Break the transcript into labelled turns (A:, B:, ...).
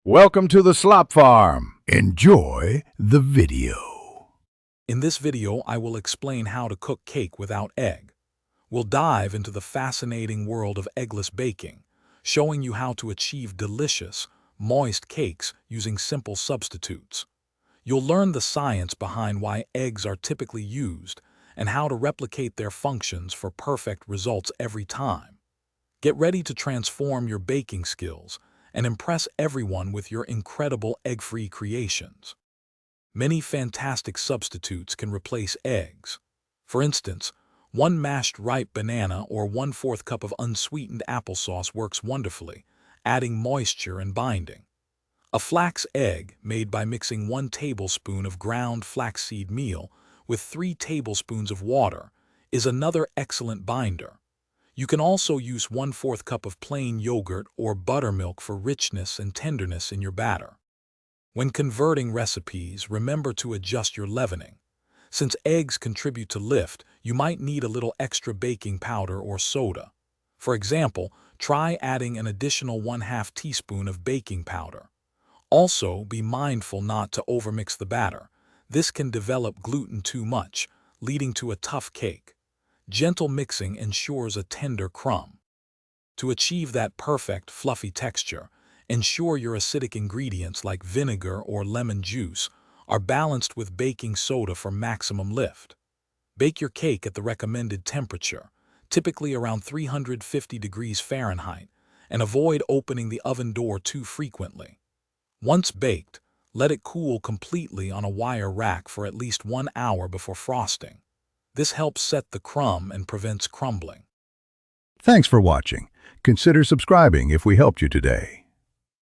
A: Welcome to the Slop Farm. Enjoy the video.
B: In this video, I will explain how to cook cake without egg. We'll dive into the fascinating world of eggless baking, showing you how to achieve delicious, moist cakes using simple substitutes. You'll learn the science behind why eggs are typically used and how to replicate their functions for perfect results every time. Get ready to transform your baking skills and impress everyone with your incredible egg-free creations. Many fantastic substitutes can replace eggs. For instance, one mashed ripe banana or 1/4 cup of unsweetened applesauce works wonderfully, adding moisture and binding. A flax egg made by mixing 1 tablespoon of ground flaxseed meal with 3 tablespoons of water is another excellent binder. You can also use 1/4 cup of plain yogurt or buttermilk for richness and tenderness in your batter. When converting recipes, remember to adjust your leavening. Since eggs contribute to lift, you might need a little extra baking powder or soda. For example, try adding an additional 1/2 teaspoon of baking powder. Also, be mindful not to overmix the batter. This can develop gluten too much, leading to a tough cake. Gentle mixing ensures a tender crumb. To achieve that perfect, fluffy texture, ensure your acidic ingredients like vinegar or lemon juice are balanced with baking soda for maximum lift. Bake your cake at the recommended temperature, typically around 350 degrees Fahrenheit, and avoid opening the oven door too frequently. Once baked, let it cool completely on a wire rack for at least 1 hour before frosting. This helps set the crumb and prevents crumbling.
A: Thanks for watching. Consider subscribing if we helped you today.